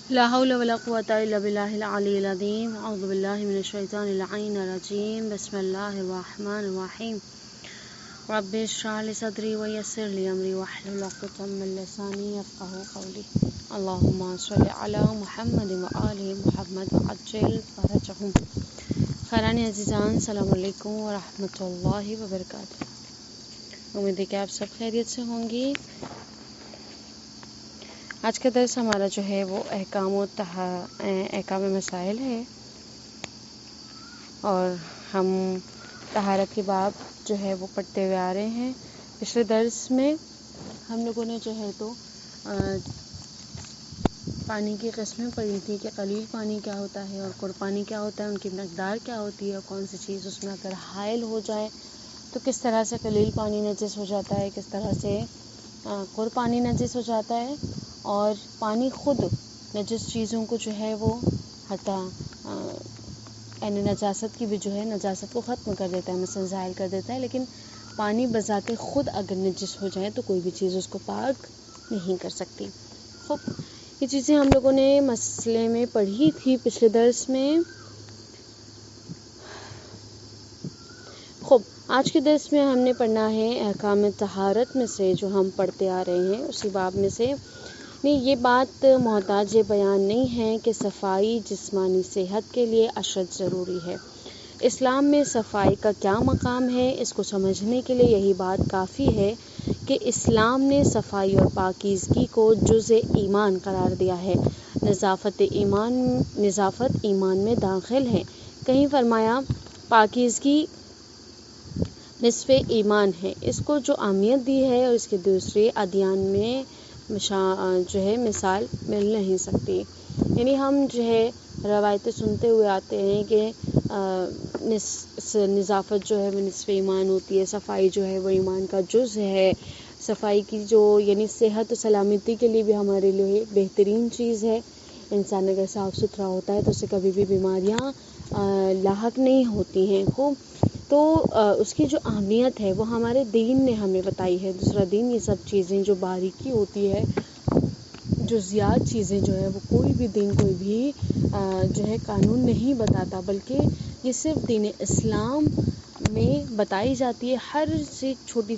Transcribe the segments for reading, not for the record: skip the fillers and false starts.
لا حول ولا قوة إلا بالله العلي العظيم. أعوذ بالله من الشيطان اللعين الرجيم. بسم الله الرحمن الرحيم. رب اشرح لي صدري ويسر لي أمري واحلل عقدة من لساني يفقهوا قولي. اللهم صل على محمد وآل محمد وعجل فرجهم. خیران عزیزان، السلام علیکم ورحمۃ اللہ وبرکاتہ. امید ہے کہ آپ سب خیریت سے ہوں گی. آج کا درس ہمارا جو ہے وہ احکام مسائل ہے، اور ہم طہارت کے باب جو ہے وہ پڑھتے ہوئے آ رہے ہیں. پچھلے درس میں ہم لوگوں نے جو ہے تو پانی کی قسمیں پڑھی تھی کہ قلیل پانی کیا ہوتا ہے اور قرپانی کیا ہوتا ہے، ان کی مقدار کیا ہوتی ہے، اور کون سی چیز اس میں اگر حائل ہو جائے تو کس طرح سے قلیل پانی نجس ہو جاتا ہے، کس طرح سے قرپانی نجس ہو جاتا ہے، اور پانی خود نجس چیزوں کو جو ہے وہ یعنی نجاست کی بھی جو ہے نجاست کو ختم کر دیتا ہے، مثلا زائل کر دیتا ہے. لیکن پانی بذات خود اگر نجس ہو جائے تو کوئی بھی چیز اس کو پاک نہیں کر سکتی. خوب، یہ چیزیں ہم لوگوں نے مسئلے میں پڑھی تھی پچھلے درس میں. خوب، آج کے درس میں ہم نے پڑھنا ہے احکام طہارت میں سے جو ہم پڑھتے آ رہے ہیں اسی باب میں سے. یہ بات محتاج بیان نہیں ہے کہ صفائی جسمانی صحت کے لیے اشد ضروری ہے. اسلام میں صفائی کا کیا مقام ہے، اس کو سمجھنے کے لیے یہی بات کافی ہے کہ اسلام نے صفائی اور پاکیزگی کو جزء ایمان قرار دیا ہے. نظافت ایمان میں داخل ہے. کہیں فرمایا پاکیزگی نصف ایمان ہے. اس کو جو اہمیت دی ہے اور اس کے دوسرے ادیان میں جو ہے مثال مل نہیں سکتی. یعنی ہم جو ہے روایتیں سنتے ہوئے آتے ہیں کہ نظافت جو ہے وہ نصف ایمان ہوتی ہے، صفائی جو ہے وہ ایمان کا جز ہے. صفائی کی جو یعنی صحت و سلامتی کے لیے بھی ہمارے لیے بہترین چیز ہے. انسان اگر صاف ستھرا ہوتا ہے تو اسے کبھی بھی بیماریاں لاحق نہیں ہوتی ہیں. خوب، تو اس کی جو اہمیت ہے وہ ہمارے دین نے ہمیں بتائی ہے. دوسرا دین یہ سب چیزیں جو باریکی ہوتی ہے، جو زیاد چیزیں جو ہے وہ کوئی بھی دین کوئی بھی جو ہے قانون نہیں بتاتا، بلکہ یہ صرف دین اسلام میں بتائی جاتی ہے. ہر سے چھوٹی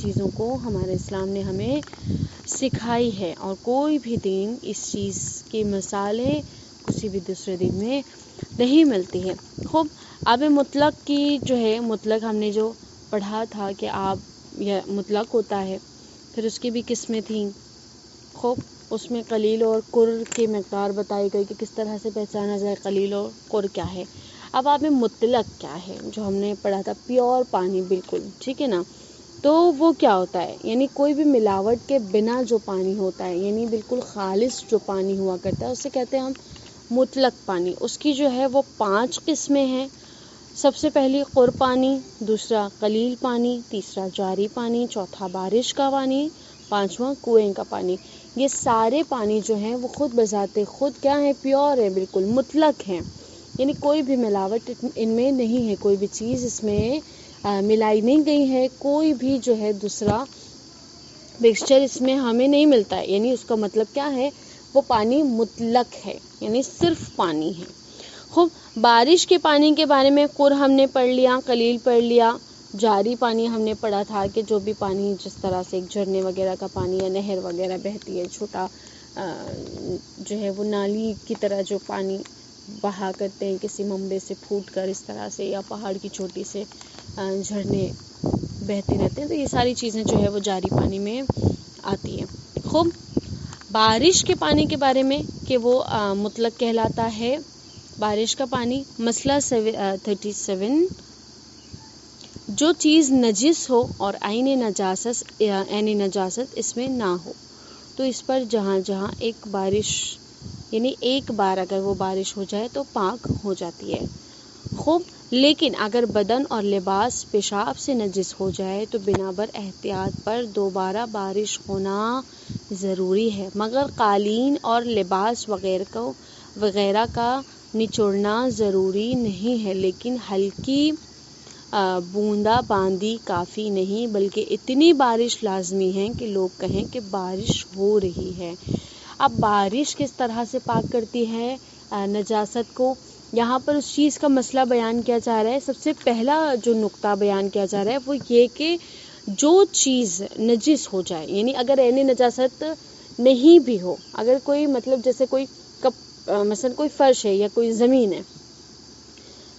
چیزوں کو ہمارے اسلام نے ہمیں سکھائی ہے، اور کوئی بھی دین اس چیز کی مثالیں کسی بھی دوسرے دین میں نہیں ملتی ہے. خوب، آب مطلق کی جو ہے مطلق ہم نے جو پڑھا تھا کہ آب یا مطلق ہوتا ہے، پھر اس کی بھی قسمیں تھیں. خوب، اس میں قلیل اور قر کی مقدار بتائی گئی کہ کس طرح سے پہچانا جائے قلیل اور قر کیا ہے. اب آب مطلق کیا ہے جو ہم نے پڑھا تھا، پیور پانی، بالکل ٹھیک ہے نا. تو وہ کیا ہوتا ہے، یعنی کوئی بھی ملاوٹ کے بنا جو پانی ہوتا ہے، یعنی بالکل خالص جو پانی ہوا کرتا ہے اسے کہتے ہیں ہم مطلق پانی. اس کی جو ہے وہ 5 قسمیں ہیں. سب سے پہلی قر پانی، دوسرا قلیل پانی، تیسرا جاری پانی، چوتھا بارش کا پانی، 5واں کنویں کا پانی. یہ سارے پانی جو ہیں وہ خود بذات خود کیا ہیں، پیور ہے، بالکل مطلق ہیں. یعنی کوئی بھی ملاوٹ ان میں نہیں ہے، کوئی بھی چیز اس میں ملائی نہیں گئی ہے، کوئی بھی جو ہے دوسرا مکسچر اس میں ہمیں نہیں ملتا ہے. یعنی اس کا مطلب کیا ہے، وہ پانی مطلق ہے، یعنی صرف پانی ہے. خوب، بارش کے پانی کے بارے میں قر ہم نے پڑھ لیا، قلیل پڑھ لیا. جاری پانی ہم نے پڑھا تھا کہ جو بھی پانی جس طرح سے ایک جھرنے وغیرہ کا پانی یا نہر وغیرہ بہتی ہے، چھوٹا جو ہے وہ نالی کی طرح جو پانی بہا کرتے ہیں کسی منبع سے پھوٹ کر اس طرح سے، یا پہاڑ کی چوٹی سے جھرنے بہتے رہتے ہیں، تو یہ ساری چیزیں جو ہے وہ جاری پانی میں آتی ہیں. خوب، بارش کے پانی کے بارے میں کہ وہ مطلق کہلاتا ہے. بارش کا پانی، مسئلہ 37، جو چیز نجس ہو اور عین نجاست اس میں نہ ہو تو اس پر جہاں ایک بارش یعنی ایک بار اگر وہ بارش ہو جائے تو پاک ہو جاتی ہے. خوب، لیکن اگر بدن اور لباس پیشاب سے نجس ہو جائے تو بنابر احتیاط پر دوبارہ بارش ہونا ضروری ہے، مگر قالین اور لباس وغیرہ کا نچوڑنا ضروری نہیں ہے. لیکن ہلکی بوندا باندی کافی نہیں، بلکہ اتنی بارش لازمی ہے کہ لوگ کہیں کہ بارش ہو رہی ہے. اب بارش کس طرح سے پاک کرتی ہے نجاست کو، یہاں پر اس چیز کا مسئلہ بیان کیا جا رہا ہے. سب سے پہلا جو نقطہ بیان کیا جا رہا ہے وہ یہ کہ جو چیز نجس ہو جائے، یعنی اگر عین نجاست نہیں بھی ہو، اگر کوئی مطلب جیسے کوئی مثلا کوئی فرش ہے یا کوئی زمین ہے،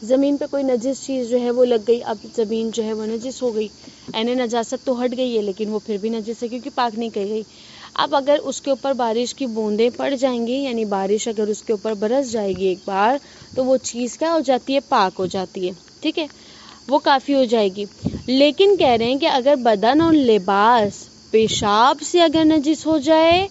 زمین پہ کوئی نجس چیز جو ہے وہ لگ گئی، اب زمین جو ہے وہ نجس ہو گئی، عین نجاست تو ہٹ گئی ہے لیکن وہ پھر بھی نجس ہے کیونکہ پاک نہیں کی گئی. اب اگر اس کے اوپر بارش کی بوندیں پڑ جائیں گی، یعنی بارش اگر اس کے اوپر برس جائے گی ایک بار، تو وہ چیز کیا ہو جاتی ہے؟ پاک ہو جاتی ہے. ٹھیک ہے، وہ کافی ہو جائے گی. لیکن کہہ رہے ہیں کہ اگر بدن اور لباس پیشاب سے اگر نجس ہو جائے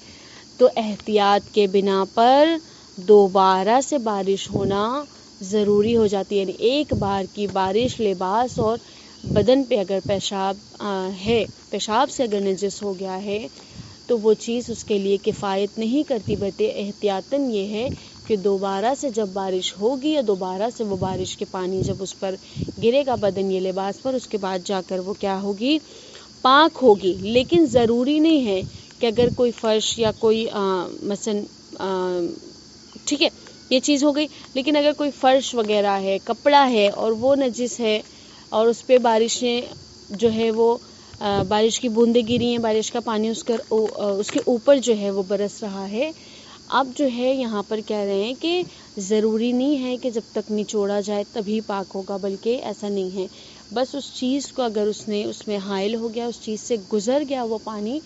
تو احتیاط کے بنا پر دوبارہ سے بارش ہونا ضروری ہو جاتی ہے. یعنی ایک بار کی بارش لباس اور بدن پہ اگر پیشاب سے اگر نجس ہو گیا ہے تو وہ چیز اس کے لیے کفایت نہیں کرتی، بلکہ احتیاطاً یہ ہے کہ دوبارہ سے جب بارش ہوگی یا دوبارہ سے وہ بارش کے پانی جب اس پر گرے گا بدن یا لباس پر، اس کے بعد جا کر وہ کیا ہوگی؟ پاک ہوگی. لیکن ضروری نہیں ہے کہ اگر کوئی فرش یا کوئی مثلا ٹھیک ہے یہ چیز ہو گئی، لیکن اگر کوئی فرش وغیرہ ہے، کپڑا ہے اور وہ نجس ہے اور اس پہ بارشیں جو ہے وہ بارش کی بوندیں گری ہیں، بارش کا پانی اس کے اوپر جو ہے وہ برس رہا ہے. اب جو ہے یہاں پر کہہ رہے ہیں کہ ضروری نہیں ہے کہ جب تک نچوڑا جائے تبھی پاک ہوگا، بلکہ ایسا نہیں ہے. بس اس چیز کو اگر اس میں حائل ہو گیا، اس چیز سے گزر گیا وہ پانی،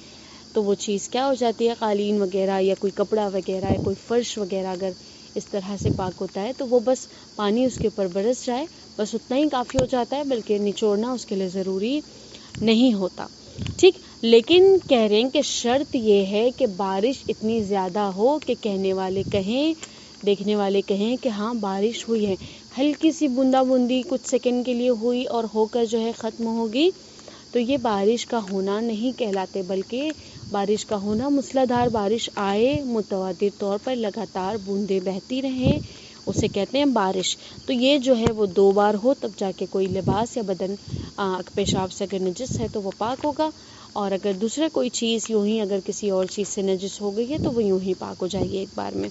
تو وہ چیز کیا ہو جاتی ہے؟ قالین وغیرہ یا کوئی کپڑا وغیرہ یا کوئی فرش وغیرہ اگر اس طرح سے پاک ہوتا ہے تو وہ بس پانی اس کے اوپر برس جائے، بس اتنا ہی کافی ہو جاتا ہے، بلکہ نچوڑنا اس کے لیے ضروری نہیں ہوتا. ٹھیک، لیکن کہہ رہے ہیں کہ شرط یہ ہے کہ بارش اتنی زیادہ ہو کہ کہنے والے کہیں، دیکھنے والے کہیں کہ ہاں بارش ہوئی ہے. ہلکی سی بوندا بوندی کچھ سیکنڈ کے لیے ہوئی اور ہو کر جو ہے ختم ہوگی، تو یہ بارش کا ہونا نہیں کہلاتے، بلکہ بارش کا ہونا موسلا دھار بارش آئے، متواتر طور پر لگاتار بوندیں بہتی رہیں، اسے کہتے ہیں بارش. تو یہ جو ہے وہ 2 بار ہو تب جا کے کوئی لباس یا بدن پیشاب سے اگر نجس ہے تو وہ پاک ہوگا، اور اگر دوسرا کوئی چیز یوں ہی اگر کسی اور چیز سے نجس ہو گئی ہے تو وہ یوں ہی پاک ہو جائے گی ایک بار میں.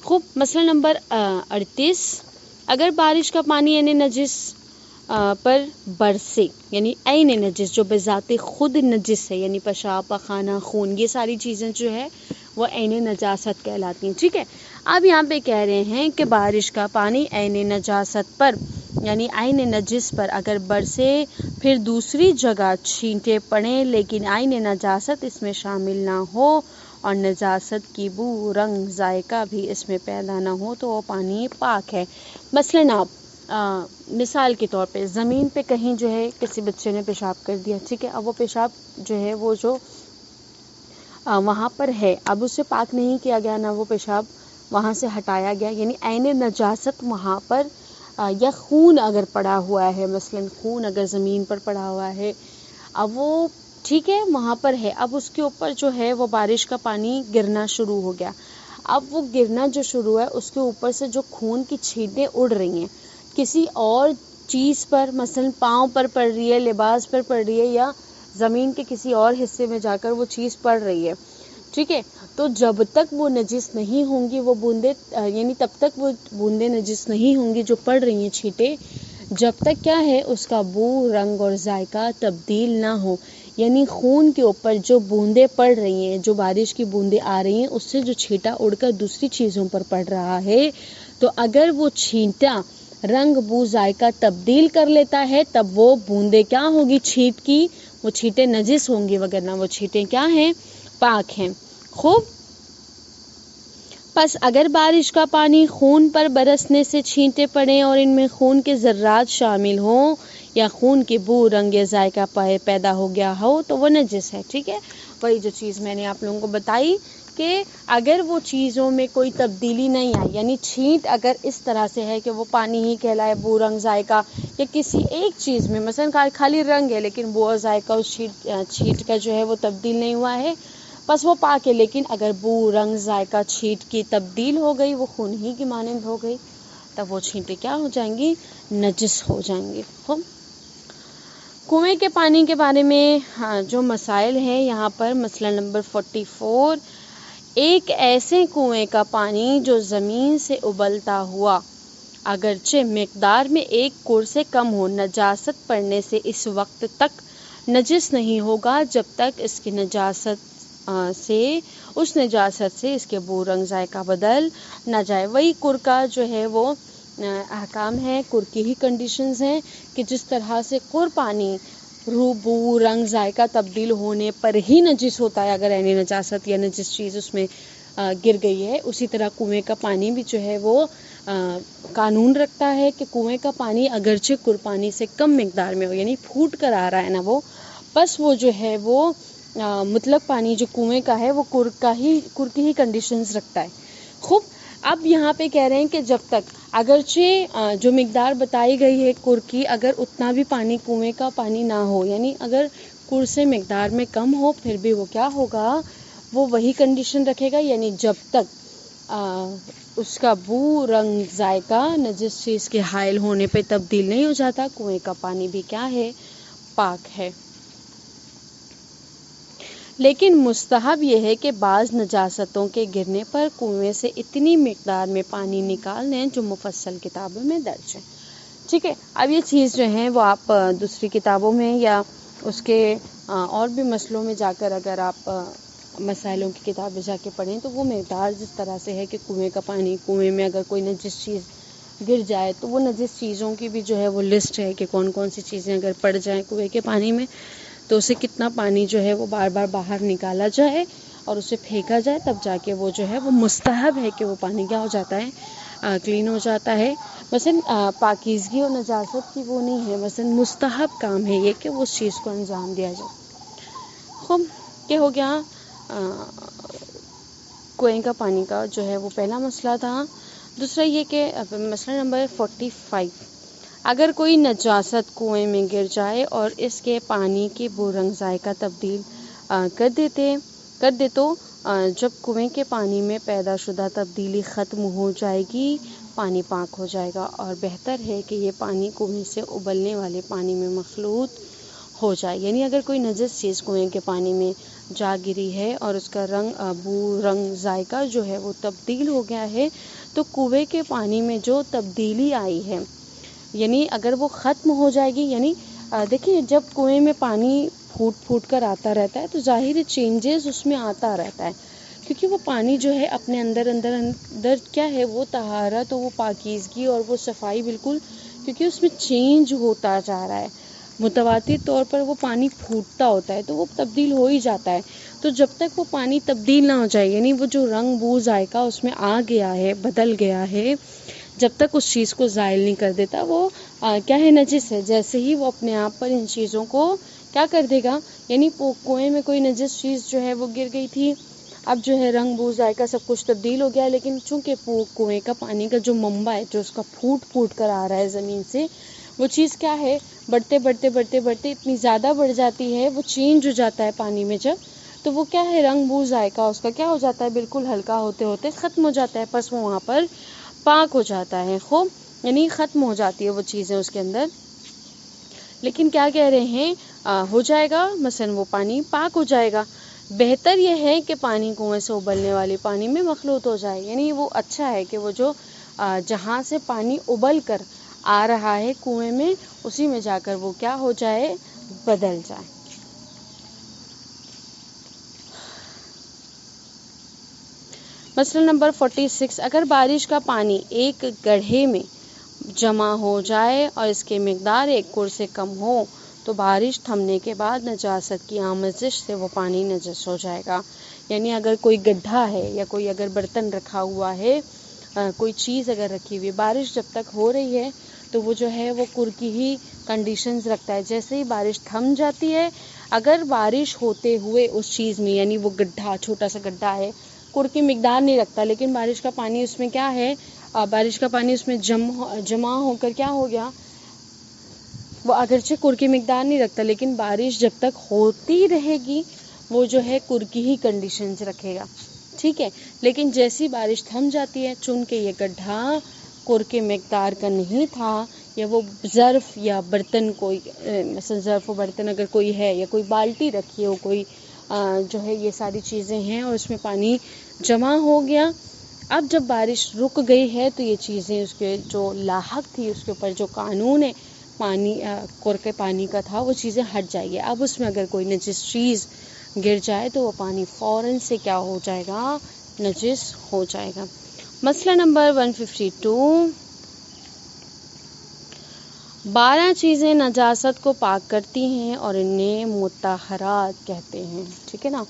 خوب، مسئلہ نمبر 38، اگر بارش کا پانی یعنی نجس پر برسے، یعنی عین نجس جو بذات خود نجس ہے، یعنی پیشاب، پخانہ، خون، یہ ساری چیزیں جو ہے وہ عین نجاست کہلاتی ہیں. ٹھیک ہے، اب یہاں پہ کہہ رہے ہیں کہ بارش کا پانی عین نجاست پر یعنی عین نجس پر اگر برسے، پھر دوسری جگہ چھینٹے پڑیں لیکن عین نجاست اس میں شامل نہ ہو اور نجاست کی بو، رنگ، ذائقہ بھی اس میں پیدا نہ ہو تو وہ پانی پاک ہے. مثلاً آپ مثال کے طور پہ زمین پہ کہیں جو ہے کسی بچے نے پیشاب کر دیا، ٹھیک ہے، اب وہ پیشاب جو ہے وہ جو وہاں پر ہے، اب اسے پاک نہیں کیا گیا، نہ وہ پیشاب وہاں سے ہٹایا گیا، یعنی عین نجاست وہاں پر یا خون اگر پڑا ہوا ہے، مثلا خون اگر زمین پر پڑا ہوا ہے، اب وہ ٹھیک ہے وہاں پر ہے، اب اس کے اوپر جو ہے وہ بارش کا پانی گرنا شروع ہو گیا. اب وہ گرنا جو شروع ہے اس کے اوپر سے جو خون کی چھینٹیں اڑ رہی ہیں کسی اور چیز پر، مثلا پاؤں پر پڑ رہی ہے، لباس پر پڑ رہی ہے، یا زمین کے کسی اور حصے میں جا کر وہ چیز پڑ رہی ہے، ٹھیک ہے، تو جب تک وہ نجس نہیں ہوں گی وہ بوندیں، یعنی تب تک وہ بوندیں نجس نہیں ہوں گی جو پڑ رہی ہیں چھینٹیں، جب تک کیا ہے اس کا بو، رنگ اور ذائقہ تبدیل نہ ہو. یعنی خون کے اوپر جو بوندیں پڑ رہی ہیں، جو بارش کی بوندیں آ رہی ہیں، اس سے جو چھینٹا اڑ کر دوسری چیزوں پر پڑ رہا ہے، تو اگر وہ چھینٹا رنگ، بو، ذائقہ تبدیل کر لیتا ہے تب وہ بوندیں کیا ہوگی؟ چھینٹ کی وہ چھینٹیں نجس ہوں گی، وگرنہ وہ چھینٹیں کیا ہیں؟ پاک ہیں. خوب، پس اگر بارش کا پانی خون پر برسنے سے چھینٹے پڑیں اور ان میں خون کے ذرات شامل ہوں یا خون کی بو، رنگ یا ذائقہ پیدا ہو گیا ہو تو وہ نجس ہے. ٹھیک ہے، وہی جو چیز میں نے آپ لوگوں کو بتائی کہ اگر وہ چیزوں میں کوئی تبدیلی نہیں آئی، یعنی چھینٹ اگر اس طرح سے ہے کہ وہ پانی ہی کہلائے، بو، رنگ، ذائقہ، یا کسی ایک چیز میں مثلا خالی رنگ ہے لیکن بو اور ذائقہ اس چھینٹ کا جو ہے وہ تبدیل نہیں ہوا ہے، بس وہ پاک ہے. لیکن اگر بو، رنگ، ذائقہ چھینٹ کی تبدیل ہو گئی، وہ خون ہی کی مانند ہو گئی، تب وہ چھینٹیں کیا ہو جائیں گی؟ نجس ہو جائیں گی. کنویں کے پانی کے بارے میں جو مسائل ہیں یہاں پر، مسئلہ نمبر 44، ایک ایسے کنویں کا پانی جو زمین سے ابلتا ہوا اگرچہ مقدار میں ایک کر سے کم ہو، نجاست پڑنے سے اس وقت تک نجس نہیں ہوگا جب تک اس کی نجاست سے اس کے بو رنگ ذائقہ بدل نہ جائے۔ وہی کر کا جو ہے وہ احکام ہے، کر کی ہی کنڈیشنز ہیں کہ جس طرح سے کر پانی رو بو رنگ ذائقہ تبدیل ہونے پر ہی نجس ہوتا ہے اگر یعنی نجاست یا نجس چیز اس میں گر گئی ہے، اسی طرح کنویں کا پانی بھی جو ہے وہ قانون رکھتا ہے کہ کنویں کا پانی اگرچہ کر پانی سے کم مقدار میں ہو، یعنی پھوٹ کر آ رہا ہے نا وہ، بس وہ جو ہے وہ مطلق پانی جو کنویں کا ہے وہ کر کی ہی کنڈیشنز رکھتا ہے۔ خوب، اب یہاں پہ کہہ رہے ہیں کہ جب تک اگرچہ جو مقدار بتائی گئی ہے کر کی، اگر اتنا بھی پانی کنویں کا پانی نہ ہو، یعنی اگر کر سے مقدار میں کم ہو، پھر بھی وہ کیا ہوگا، وہ وہی کنڈیشن رکھے گا، یعنی جب تک اس کا بو رنگ ذائقہ نجس چیز کے حائل ہونے پہ تبدیل نہیں ہو جاتا، کنویں کا پانی بھی کیا ہے، پاک ہے۔ لیکن مستحب یہ ہے کہ بعض نجاستوں کے گرنے پر کنویں سے اتنی مقدار میں پانی نکال دیں جو مفصل کتابوں میں درج ہے۔ ٹھیک ہے، اب یہ چیز جو ہے وہ آپ دوسری کتابوں میں یا اس کے اور بھی مسئلوں میں جا کر اگر آپ مسائلوں کی کتابیں جا کے پڑھیں تو وہ مقدار جس طرح سے ہے کہ کنویں کا پانی، کنویں میں اگر کوئی نجس چیز گر جائے تو وہ نجس چیزوں کی بھی جو ہے وہ لسٹ ہے کہ کون کون سی چیزیں اگر پڑ جائیں کنویں کے پانی میں تو اسے کتنا پانی جو ہے وہ بار بار باہر نکالا جائے اور اسے پھینکا جائے، تب جا کے وہ جو ہے وہ مستحب ہے کہ وہ پانی کیا ہو جاتا ہے، کلین ہو جاتا ہے۔ مثلا پاکیزگی اور نجاست کی وہ نہیں ہے، مثلا مستحب کام ہے یہ کہ اس چیز کو انجام دیا جائے۔ خوب، کیا ہو گیا، کنویں کا پانی کا جو ہے وہ پہلا مسئلہ تھا۔ دوسرا یہ کہ مسئلہ نمبر 45، اگر کوئی نجاست کنویں میں گر جائے اور اس کے پانی کی بو رنگ ذائقہ تبدیل کر دے تو جب کنویں کے پانی میں پیدا شدہ تبدیلی ختم ہو جائے گی پانی پاک ہو جائے گا، اور بہتر ہے کہ یہ پانی کنویں سے ابلنے والے پانی میں مخلوط ہو جائے۔ یعنی اگر کوئی نجس چیز کنویں کے پانی میں جا گری ہے اور اس کا بو رنگ ذائقہ جو ہے وہ تبدیل ہو گیا ہے تو کنویں کے پانی میں جو تبدیلی آئی ہے، یعنی اگر وہ ختم ہو جائے گی، یعنی دیکھیے جب کنویں میں پانی پھوٹ کر آتا رہتا ہے تو ظاہر چینجز اس میں آتا رہتا ہے، کیونکہ وہ پانی جو ہے اپنے اندر کیا ہے، وہ طہارت اور وہ پاکیزگی اور وہ صفائی بالکل، کیونکہ اس میں چینج ہوتا جا رہا ہے، متواتر طور پر وہ پانی پھوٹتا ہوتا ہے تو وہ تبدیل ہو ہی جاتا ہے۔ تو جب تک وہ پانی تبدیل نہ ہو جائے، یعنی وہ جو رنگ بو ذائقہ اس میں آ گیا ہے، بدل گیا ہے، جب تک اس چیز کو زائل نہیں کر دیتا وہ کیا ہے، نجس ہے۔ جیسے ہی وہ اپنے آپ پر ان چیزوں کو کیا کر دے گا، یعنی کنویں میں کوئی نجس چیز جو ہے وہ گر گئی تھی، اب جو ہے رنگ بو ذائقہ سب کچھ تبدیل ہو گیا، لیکن چونکہ کنویں کا پانی کا جو منبع ہے، جو اس کا پھوٹ کر آ رہا ہے زمین سے، وہ چیز کیا ہے، بڑھتے اتنی زیادہ بڑھ جاتی ہے، وہ چینج ہو جاتا ہے پانی میں جب، تو وہ کیا ہے، رنگ بو ذائقہ اس کا کیا ہو جاتا ہے، بالکل ہلکا ہوتے ہوتے ختم ہو جاتا ہے، پس وہ وہاں پر پاک ہو جاتا ہے۔ خوب، یعنی ختم ہو جاتی ہے وہ چیزیں اس کے اندر، لیکن کیا کہہ رہے ہیں، ہو جائے گا، مثلا وہ پانی پاک ہو جائے گا۔ بہتر یہ ہے کہ پانی کنویں سے ابلنے والے پانی میں مخلوط ہو جائے، یعنی وہ اچھا ہے کہ وہ جو جہاں سے پانی ابل کر آ رہا ہے کنویں میں، اسی میں جا کر وہ کیا ہو جائے، بدل جائے۔ مسئلہ نمبر 46، اگر بارش کا پانی ایک گڑھے میں جمع ہو جائے اور اس کی مقدار ایک کر سے کم ہو تو بارش تھمنے کے بعد نجاست کی آمیزش سے وہ پانی نجس ہو جائے گا۔ یعنی اگر کوئی گڈھا ہے یا کوئی اگر برتن رکھا ہوا ہے، کوئی چیز اگر رکھی ہوئی، بارش جب تک ہو رہی ہے تو وہ جو ہے وہ کر کی ہی کنڈیشنز رکھتا ہے۔ جیسے ہی بارش تھم جاتی ہے، اگر بارش ہوتے ہوئے اس چیز میں، یعنی وہ گڈھا، چھوٹا سا گڈھا ہے، کر کی مقدار نہیں رکھتا، لیکن بارش کا پانی اس میں کیا ہے، بارش کا پانی اس میں جمع ہو کر کیا ہو گیا، وہ اگرچہ کر کی مقدار نہیں رکھتا، لیکن بارش جب تک ہوتی رہے گی وہ جو ہے کر کی ہی کنڈیشنز رکھے گا، ٹھیک ہے۔ لیکن جیسی بارش تھم جاتی ہے، چونکہ یہ گڈھا کر کی مقدار کا نہیں تھا، یا وہ ظرف یا برتن، کوئی مثلا ظرف و برتن اگر کوئی ہے، یا کوئی بالٹی رکھی ہو کوئی جو ہے یہ ساری چیزیں ہیں اور اس میں پانی جمع ہو گیا. اب جب بارش رک گئی ہے تو یہ چیزیں اس کے جو لاحق تھی، اس کے اوپر جو قانون ہے قرق پانی کا تھا، وہ چیزیں ہٹ جائے گی. اب اس میں اگر کوئی نجس چیز گر جائے تو وہ پانی فوراً سے کیا ہو جائے گا؟ نجس ہو جائے گا. مسئلہ نمبر 152. 12 چیزیں نجاست کو پاک کرتی ہیں اور انہیں مطہرات کہتے ہیں. ٹھیک ہے نا،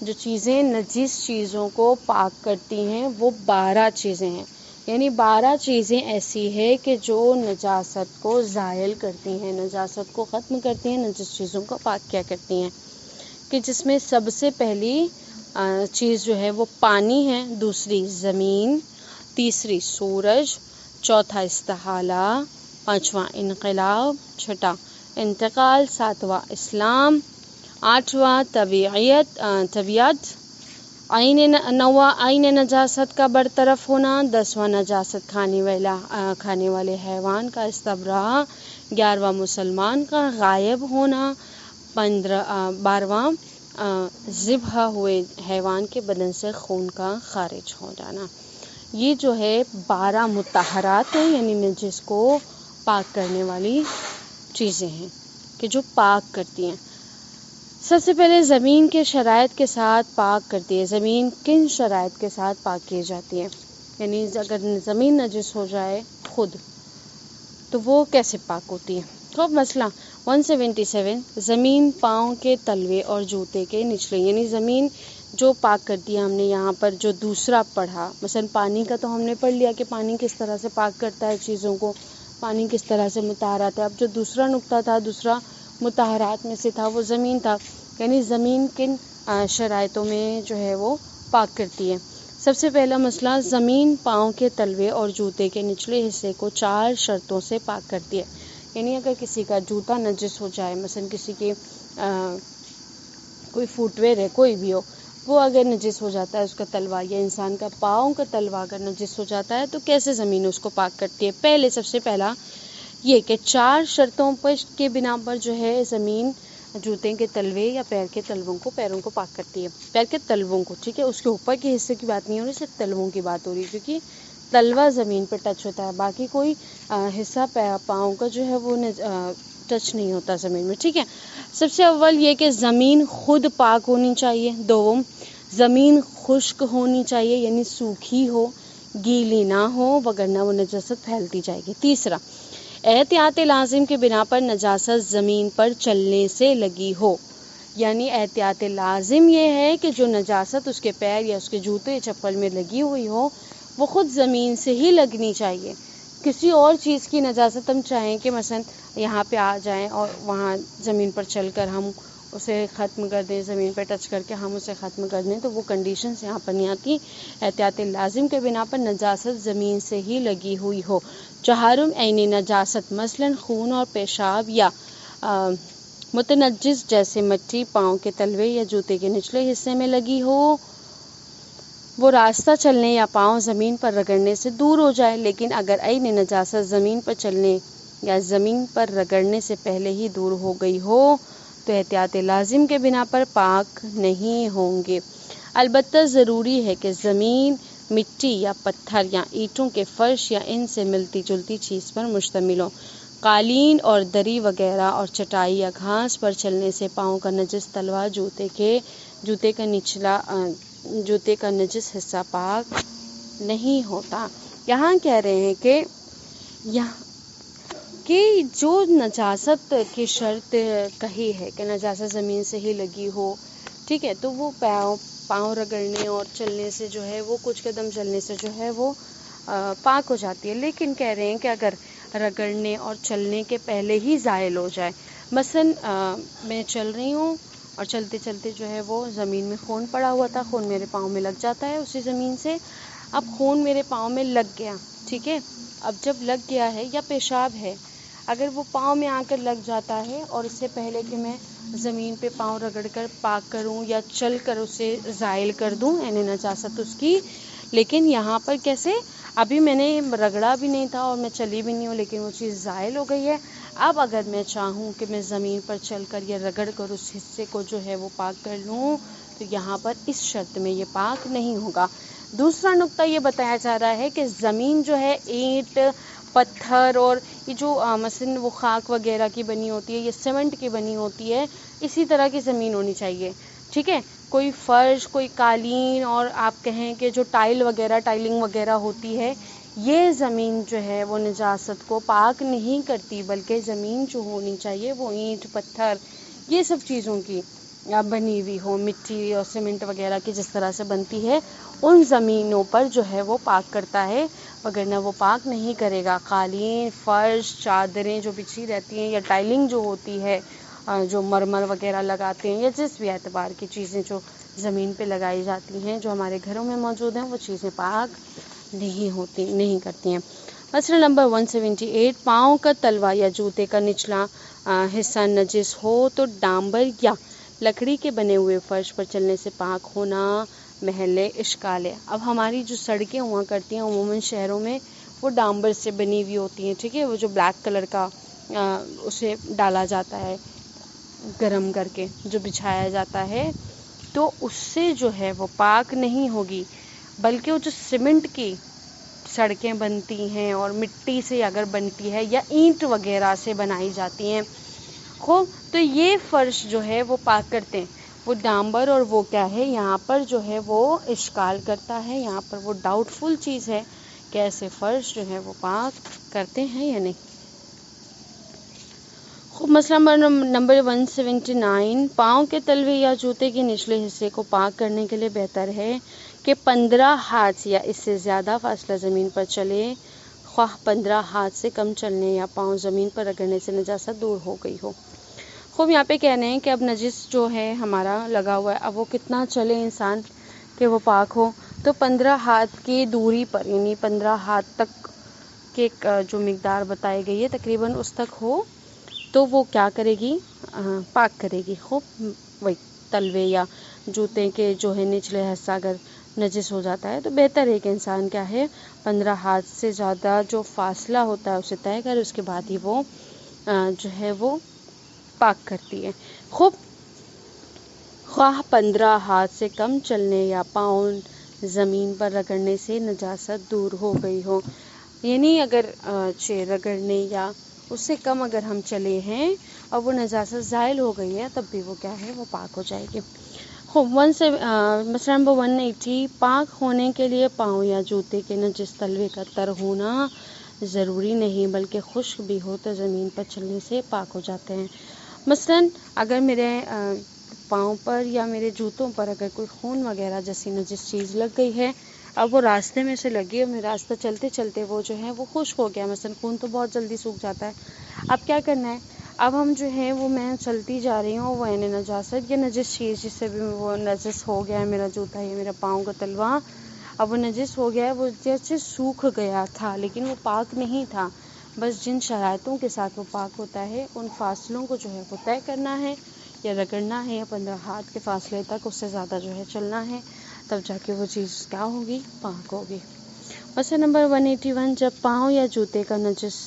جو چیزیں نجس چیزوں کو پاک کرتی ہیں وہ 12 چیزیں ہیں. یعنی 12 چیزیں ایسی ہے کہ جو نجاست کو زائل کرتی ہیں، نجاست کو ختم کرتی ہیں، نجس چیزوں کو پاک کیا کرتی ہیں. کہ جس میں سب سے پہلی چیز جو ہے وہ پانی ہے، دوسری زمین، تیسری سورج، چوتھا استحالہ، پانچواں انقلاب، چھٹا انتقال، ساتواں اسلام، آٹھواں طبیعت، نواں عین نجاست کا برطرف ہونا، 10واں نجاست کھانے والے حیوان کا استبراء، 11واں مسلمان کا غائب ہونا، 12واں ذبح ہوئے حیوان کے بدن سے خون کا خارج ہو جانا. یہ جو ہے 12 مطہرات ہیں، یعنی نجس کو پاک کرنے والی چیزیں ہیں کہ جو پاک کرتی ہیں. سب سے پہلے زمین کے شرائط کے ساتھ پاک کرتی ہے. زمین کن شرائط کے ساتھ پاک کی جاتی ہے؟ یعنی اگر زمین نجس ہو جائے خود تو وہ کیسے پاک ہوتی ہے؟ خوب مسئلہ 177. زمین پاؤں کے تلوے اور جوتے کے نچلے، یعنی زمین جو پاک کرتی ہے. ہم نے یہاں پر جو دوسرا پڑھا، مثلا پانی کا تو ہم نے پڑھ لیا کہ پانی کس طرح سے پاک کرتا ہے چیزوں کو، پانی کس طرح سے مطہرات ہے. اب جو دوسرا نقطہ تھا، دوسرا مطہرات میں سے تھا، وہ زمین تھا. یعنی زمین کن شرائطوں میں جو ہے وہ پاک کرتی ہے. سب سے پہلا مسئلہ، زمین پاؤں کے تلوے اور جوتے کے نچلے حصے کو 4 شرطوں سے پاک کرتی ہے. یعنی اگر کسی کا جوتا نجس ہو جائے، مثلا کسی کے کوئی فوٹ ویئر ہے، کوئی بھی ہو، وہ اگر نجس ہو جاتا ہے، اس کا تلوا یا انسان کا پاؤں کا تلوا اگر نجس ہو جاتا ہے تو کیسے زمین اس کو پاک کرتی ہے؟ پہلے سب سے پہلا یہ کہ 4 شرطوں کے بنا پر جو ہے زمین جوتے کے تلوے یا پیر کے تلووں کو، پیروں کو پاک کرتی ہے. پیر کے تلووں کو، ٹھیک ہے، اس کے اوپر کے حصے کی بات نہیں ہو رہی، صرف تلووں کی بات ہو رہی، کیونکہ تلوا زمین پہ ٹچ ہوتا ہے، باقی کوئی حصہ پاؤں کا جو ہے وہ ٹچ نہیں ہوتا زمین میں. ٹھیک ہے، سب سے اول یہ کہ زمین خود پاک ہونی چاہیے. دوم، زمین خشک ہونی چاہیے، یعنی سوکھی ہو، گیلی نہ ہو، وگرنہ وہ نجاست پھیلتی جائے گی. تیسرا، احتیاط لازم کے بنا پر نجاست زمین پر چلنے سے لگی ہو. یعنی احتیاط لازم یہ ہے کہ جو نجاست اس کے پیر یا اس کے جوتے چپل میں لگی ہوئی ہو وہ خود زمین سے ہی لگنی چاہیے. کسی اور چیز کی نجاست ہم چاہیں کہ مثلا یہاں پہ آ جائیں اور وہاں زمین پر چل کر ہم اسے ختم کر دیں، زمین پہ ٹچ کر کے ہم اسے ختم کر دیں، تو وہ کنڈیشنز یہاں پر نہیں آتی. احتیاط لازم کے بنا پر نجاست زمین سے ہی لگی ہوئی ہو. چہارم، عین نجاست، مثلا خون اور پیشاب یا متنجس جیسے مٹی پاؤں کے تلوے یا جوتے کے نچلے حصے میں لگی ہو. وہ راستہ چلنے یا پاؤں زمین پر رگڑنے سے دور ہو جائے. لیکن اگر عین نجاست زمین پر چلنے یا زمین پر رگڑنے سے پہلے ہی دور ہو گئی ہو تو احتیاط لازم کے بنا پر پاک نہیں ہوں گے. البتہ ضروری ہے کہ زمین مٹی یا پتھر یا اینٹوں کے فرش یا ان سے ملتی جلتی چیز پر مشتمل ہو. قالین اور دری وغیرہ اور چٹائی یا گھاس پر چلنے سے پاؤں کا نجس تلوا جوتے کا نجس حصہ پاک نہیں ہوتا. یہاں کہہ رہے ہیں کہ جو نجاست کی شرط کہی ہے کہ نجاست زمین سے ہی لگی ہو، ٹھیک ہے، تو وہ پاؤں رگڑنے اور چلنے سے جو ہے وہ کچھ قدم چلنے سے جو ہے وہ پاک ہو جاتی ہے. لیکن کہہ رہے ہیں کہ اگر رگڑنے اور چلنے کے پہلے ہی زائل ہو جائے، مثلا میں چل رہی ہوں اور چلتے چلتے جو ہے وہ زمین میں خون پڑا ہوا تھا، خون میرے پاؤں میں لگ جاتا ہے اسی زمین سے. اب خون میرے پاؤں میں لگ گیا، ٹھیک ہے، اب جب لگ گیا ہے یا پیشاب ہے، اگر وہ پاؤں میں آ کر لگ جاتا ہے اور اس سے پہلے کہ میں زمین پہ پاؤں رگڑ کر پاک کروں یا چل کر اسے زائل کر دوں، یعنی نجاست اس کی، لیکن یہاں پر کیسے، ابھی میں نے رگڑا بھی نہیں تھا اور میں چلی بھی نہیں ہوں، لیکن وہ چیز زائل ہو گئی ہے. اب اگر میں چاہوں کہ میں زمین پر چل کر یا رگڑ کر اس حصے کو جو ہے وہ پاک کر لوں تو یہاں پر اس شرط میں یہ پاک نہیں ہوگا۔ دوسرا نقطہ یہ بتایا جا رہا ہے کہ زمین جو ہے اینٹ، پتھر اور یہ جو مثلاً وہ خاک وغیرہ کی بنی ہوتی ہے یا سیمنٹ کی بنی ہوتی ہے، اسی طرح کی زمین ہونی چاہیے، ٹھیک ہے؟ کوئی فرش، کوئی قالین، اور آپ کہیں کہ جو ٹائلنگ وغیرہ ہوتی ہے، یہ زمین جو ہے وہ نجاست کو پاک نہیں کرتی، بلکہ زمین جو ہونی چاہیے وہ اینٹ، پتھر، یہ سب چیزوں کی بنی ہوئی ہو، مٹی اور سیمنٹ وغیرہ کی جس طرح سے بنتی ہے، ان زمینوں پر جو ہے وہ پاک کرتا ہے، وگرنہ وہ پاک نہیں کرے گا۔ قالین، فرش، چادریں جو بچھی رہتی ہیں یا ٹائلنگ جو ہوتی ہے، جو مرمر وغیرہ لگاتے ہیں، یا جس بھی اعتبار کی چیزیں جو زمین پہ لگائی جاتی ہیں جو ہمارے گھروں میں موجود ہیں، وہ چیزیں پاک نہیں کرتی ہیں۔ مسئلہ نمبر 178، پاؤں کا تلوا یا جوتے کا نچلا حصہ نجس ہو تو ڈامبر یا لکڑی کے بنے ہوئے فرش پر چلنے سے پاک ہونا محل اشکال ہے۔ اب ہماری جو سڑکیں ہوا کرتی ہیں عموماً شہروں میں، وہ ڈامبر سے بنی ہوئی ہوتی ہیں، ٹھیک ہے؟ وہ جو بلیک کلر کا اسے ڈالا جاتا ہے گرم کر کے جو بچھایا جاتا ہے، تو اس سے جو ہے وہ پاک نہیں ہوگی، بلکہ وہ جو سیمنٹ کی سڑکیں بنتی ہیں اور مٹی سے اگر بنتی ہے یا اینٹ وغیرہ سے بنائی جاتی ہیں، خوب، تو یہ فرش جو ہے وہ پاک کرتے ہیں۔ وہ ڈامبر اور وہ کیا ہے، یہاں پر جو ہے وہ اشکال کرتا ہے، یہاں پر وہ ڈاؤٹ فل چیز ہے کہ ایسے فرش جو ہے وہ پاک کرتے ہیں یا نہیں۔ خوب، مسئلہ نمبر 179، پاؤں کے تلوے یا جوتے کے نچلے حصے کو پاک کرنے کے لیے بہتر ہے کہ 15 ہاتھ یا اس سے زیادہ فاصلہ زمین پر چلے، خواہ 15 ہاتھ سے کم چلنے یا پاؤں زمین پر رگڑنے سے نجاست دور ہو گئی ہو۔ خوب، یہاں پہ کہہ رہے ہیں کہ اب نجس جو ہے ہمارا لگا ہوا ہے، اب وہ کتنا چلے انسان کہ وہ پاک ہو، تو 15 ہاتھ کی دوری پر، یعنی 15 ہاتھ تک کے جو مقدار بتائی گئی ہے تقریباً اس تک ہو تو وہ کیا کرے گی، پاک کرے گی۔ خوب، وہی تلوے یا جوتے کے جو ہے نچلے حصہ اگر نجس ہو جاتا ہے تو بہتر ہے کہ انسان کیا ہے 15 ہاتھ سے زیادہ جو فاصلہ ہوتا ہے اسے طے کرے، اس کے بعد ہی وہ جو ہے وہ پاک کرتی ہے۔ خوب، خواہ 15 ہاتھ سے کم چلنے یا پاؤں زمین پر رگڑنے سے نجاست دور ہو گئی ہو، یعنی اگر رگڑنے یا اس سے کم اگر ہم چلے ہیں اور وہ نجاست زائل ہو گئی ہے، تب بھی وہ کیا ہے، وہ پاک ہو جائے گی۔ خوب، مسئلہ نمبر 180، پاک ہونے کے لیے پاؤں یا جوتے کے نجس تلوے کا تر ہونا ضروری نہیں، بلکہ خشک بھی ہو تو زمین پر چلنے سے پاک ہو جاتے ہیں۔ مثلاً اگر میرے پاؤں پر یا میرے جوتوں پر اگر کوئی خون وغیرہ جیسی نجس چیز لگ گئی ہے، اب وہ راستے میں سے لگی اور میرا راستہ چلتے چلتے وہ جو ہے وہ خشک ہو گیا، مثلاً خون تو بہت جلدی سوکھ جاتا ہے، اب کیا کرنا ہے، اب ہم جو ہے وہ میں چلتی جا رہی ہوں، وہ یعنی نجاست یا نجس چیز جس سے بھی وہ نجس ہو گیا ہے میرا جوتا یا میرا پاؤں کا تلوا، اب وہ نجس ہو گیا ہے، وہ جیسے سوکھ گیا تھا لیکن وہ پاک نہیں تھا، بس جن شرائطوں کے ساتھ وہ پاک ہوتا ہے ان فاصلوں کو جو ہے وہ طے کرنا ہے یا رگڑنا ہے، یا 15 ہاتھ کے فاصلے تک اس سے زیادہ جو ہے چلنا ہے، تب جا کے وہ چیز کیا ہوگی، پاک ہوگی۔ مسئلہ نمبر 181، جب پاؤں یا جوتے کا نجس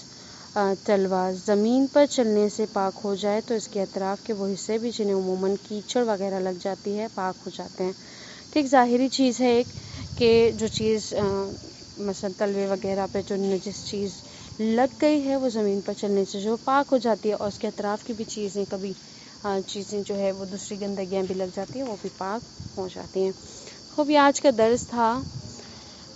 تلوا زمین پر چلنے سے پاک ہو جائے تو اس کے اطراف کے وہ حصے بھی جنہیں عموماً کیچڑ وغیرہ لگ جاتی ہے پاک ہو جاتے ہیں۔ ٹھیک، ظاہری چیز ہے ایک کہ جو چیز مثلا تلوے وغیرہ پہ جو نجس چیز لگ گئی ہے وہ زمین پر چلنے سے جو پاک ہو جاتی ہے، اور اس کے اطراف کی بھی چیزیں کبھی چیزیں جو ہے وہ دوسری گندگیاں بھی لگ جاتی ہیں، وہ بھی پاک ہو جاتی ہیں۔ خوب، یہ آج کا درس تھا۔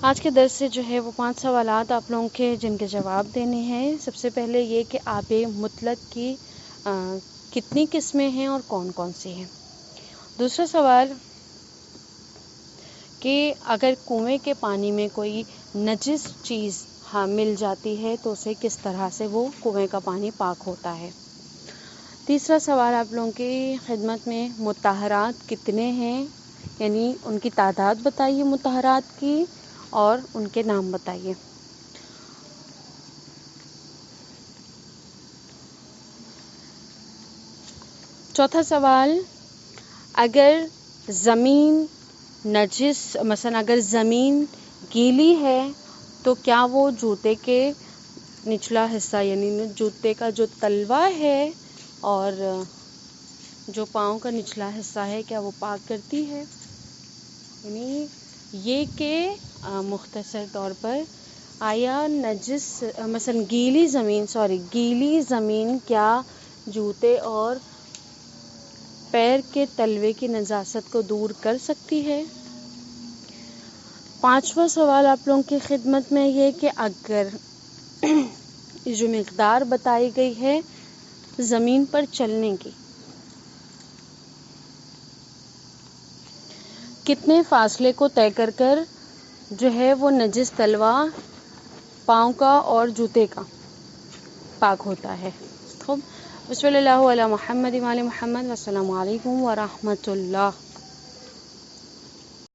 آج کے درس سے جو ہے وہ 5 سوالات آپ لوگوں کے جن کے جواب دینے ہیں۔ سب سے پہلے یہ کہ آب مطلق کی کتنی قسمیں ہیں اور کون کون سی ہیں۔ دوسرا سوال کہ اگر کنویں کے پانی میں کوئی نجس چیز مل جاتی ہے تو اسے کس طرح سے وہ کنویں کا پانی پاک ہوتا ہے۔ تیسرا سوال آپ لوگوں کی خدمت میں، مطہرات کتنے ہیں، یعنی ان کی تعداد بتائیے مطہرات کی اور ان کے نام بتائیے۔ چوتھا سوال، اگر زمین نجس، مثلا اگر زمین گیلی ہے تو کیا وہ جوتے کے نچلا حصہ یعنی جوتے کا جو تلوا ہے اور جو پاؤں کا نچلا حصہ ہے کیا وہ پاک کرتی ہے؟ یعنی یہ کہ مختصر طور پر آیا نجس مثلا گیلی زمین کیا جوتے اور پیر کے تلوے کی نجاست کو دور کر سکتی ہے؟ 5واں سوال آپ لوگوں کی خدمت میں یہ کہ اگر جو مقدار بتائی گئی ہے زمین پر چلنے کی، کتنے فاصلے کو طے کر کر جو ہے وہ نجس تلوا پاؤں کا اور جوتے کا پاک ہوتا ہے؟ خوب، بسم اللہ علی محمد وعلی محمد، والسلام علیکم ورحمۃ اللہ۔